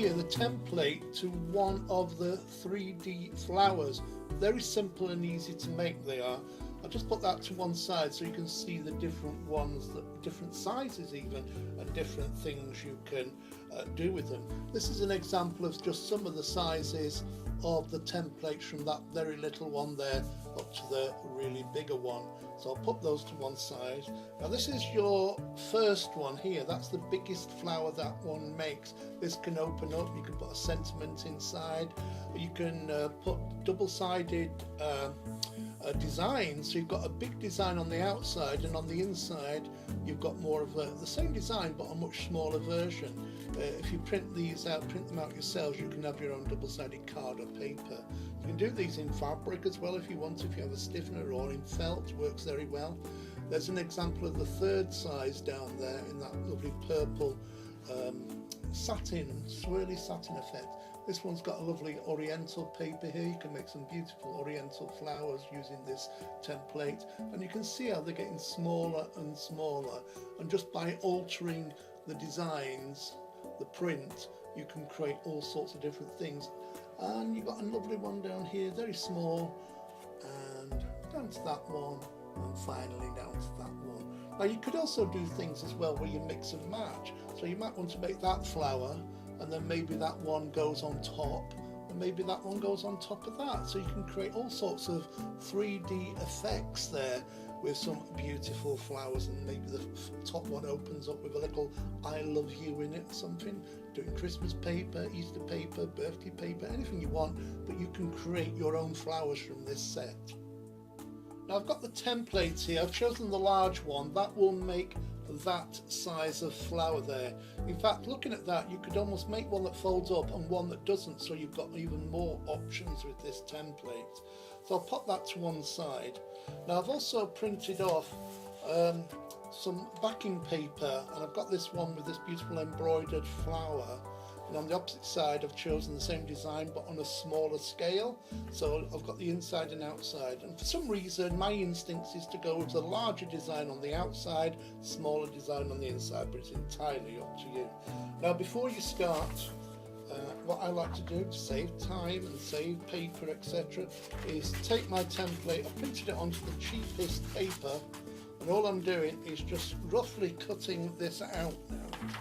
here the template to one of the 3D flowers. Very simple and easy to make they are. I'll just put that to one side so you can see the different ones, different sizes even, and different things you can do with them. This is an example of just some of the sizes of the templates from that very little one there up to the really bigger one. So I'll put those to one side. Now this is your first one here. That's the biggest flower that one makes. This can open up, you can put a sentiment inside, you can put double-sided design, so you've got a big design on the outside, and on the inside you've got more of the same design but a much smaller version. If you print these out, print them out yourselves, you can have your own double-sided card or paper. You can do these in fabric as well if you want, if you have a stiffener, or in felt, works very well. There's an example of the third size down there in that lovely purple satin, swirly satin effect. This one's got a lovely oriental paper here. You can make some beautiful oriental flowers using this template, and you can see how they're getting smaller and smaller, and just by altering the designs, the print, you can create all sorts of different things. And you've got a lovely one down here, very small, and down to that one, and finally down to that one. Now you could also do things as well where you mix and match. So you might want to make that flower, and then maybe that one goes on top, and maybe that one goes on top of that. So you can create all sorts of 3D effects there with some beautiful flowers, and maybe the top one opens up with a little I love you in it or something. Doing Christmas paper, Easter paper, birthday paper, anything you want, but you can create your own flowers from this set. Now I've got the templates here. I've chosen the large one. That will make that size of flower there. In fact, looking at that, you could almost make one that folds up and one that doesn't, so you've got even more options with this template. So I'll pop that to one side. Now I've also printed off some backing paper, and I've got this one with this beautiful embroidered flower, and on the opposite side I've chosen the same design but on a smaller scale. So I've got the inside and outside, and for some reason my instinct is to go with the larger design on the outside, smaller design on the inside, but it's entirely up to you. Now before you start, what I like to do to save time and save paper, etc., is take my template. I've printed it onto the cheapest paper, and all I'm doing is just roughly cutting this out now,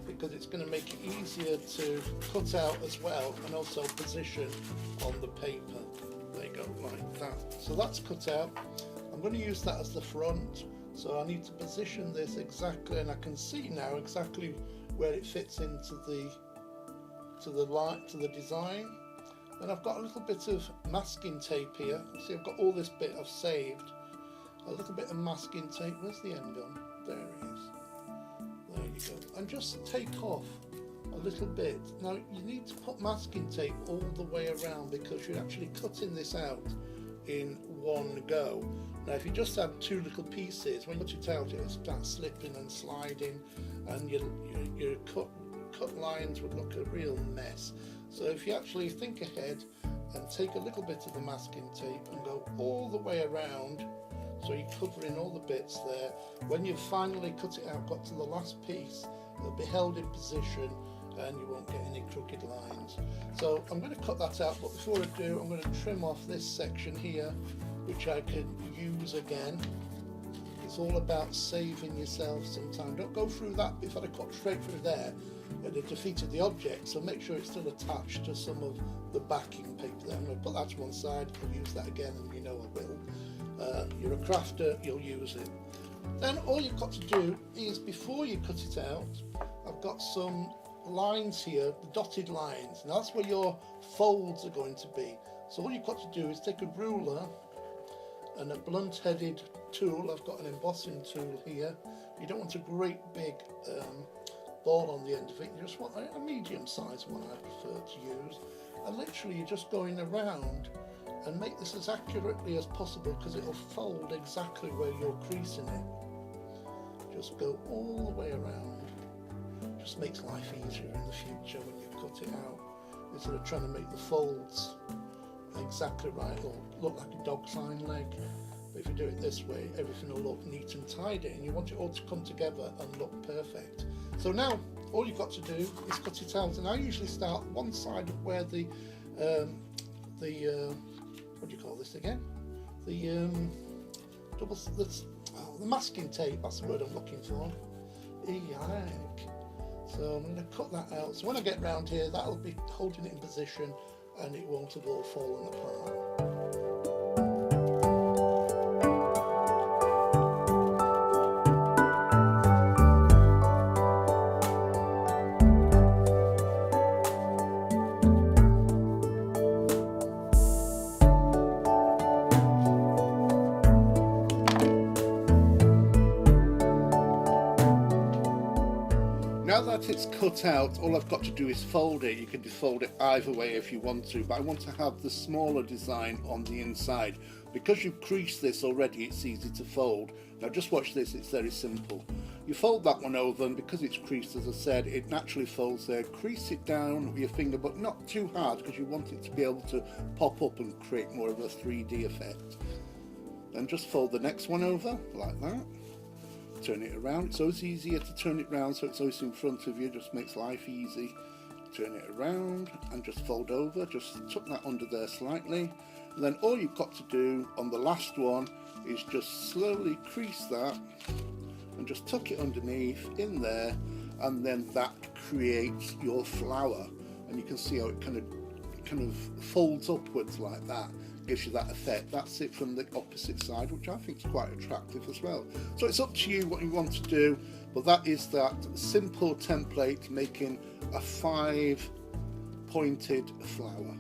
because it's going to make it easier to cut out as well, and also position on the paper. There you go, like that. So that's cut out. I'm going to use that as the front, so I need to position this exactly, and I can see now exactly where it fits into the design. And I've got a little bit of masking tape here. See, I've got all this bit I've saved. A little bit of masking tape. Where's the end gone? There it is. There you go. And just take off a little bit. Now you need to put masking tape all the way around, because you're actually cutting this out in one go. Now if you just have two little pieces, when you cut it out, it'll start slipping and sliding, and your cut lines would look a real mess. So if you actually think ahead and take a little bit of the masking tape and go all the way around, so you're covering all the bits there, when you've finally cut it out, got to the last piece, it'll be held in position and you won't get any crooked lines. So I'm going to cut that out, but before I do, I'm going to trim off this section here, which I can use again. It's all about saving yourself some time. Don't go through that. If I'd have cut straight through there, it'd have defeated the object, so make sure it's still attached to some of the backing paper there. I'm going to put that to one side. I'll use that again, and you know I will. You're a crafter, you'll use it. Then all you've got to do is, before you cut it out, I've got some lines here, the dotted lines. Now that's where your folds are going to be. So all you've got to do is take a ruler and a blunt-headed tool. I've got an embossing tool here. You don't want a great big ball on the end of it. You just want a medium-sized one, I prefer to use. And literally you're just going around and make this as accurately as possible, because it'll fold exactly where you're creasing it. Just go all the way around. Just makes life easier in the future when you cut it out, instead of trying to make the folds exactly right or look like a dog's hind leg. But if you do it this way, everything will look neat and tidy, and you want it all to come together and look perfect. So now all you've got to do is cut it out. And I usually start one side of where the what do you call this again? The the masking tape. That's the word I'm looking for. Eek. So I'm going to cut that out. So when I get round here, that'll be holding it in position, and it won't have all fallen apart. Now that it's cut out, all I've got to do is fold it. You can fold it either way if you want to, but I want to have the smaller design on the inside. Because you've creased this already, it's easy to fold. Now just watch this, it's very simple. You fold that one over, and because it's creased, as I said, it naturally folds there. Crease it down with your finger, but not too hard, because you want it to be able to pop up and create more of a 3D effect. Then just fold the next one over, like that. Turn it around. It's always easier to turn it around, so it's always in front of you, just makes life easy. Turn it around and just fold over, just tuck that under there slightly, and then all you've got to do on the last one is just slowly crease that and just tuck it underneath in there, and then that creates your flower. And you can see how it kind of folds upwards like that. Gives you that effect. That's it from the opposite side, which I think is quite attractive as well. So it's up to you what you want to do, but that is that simple template making a 5-pointed flower.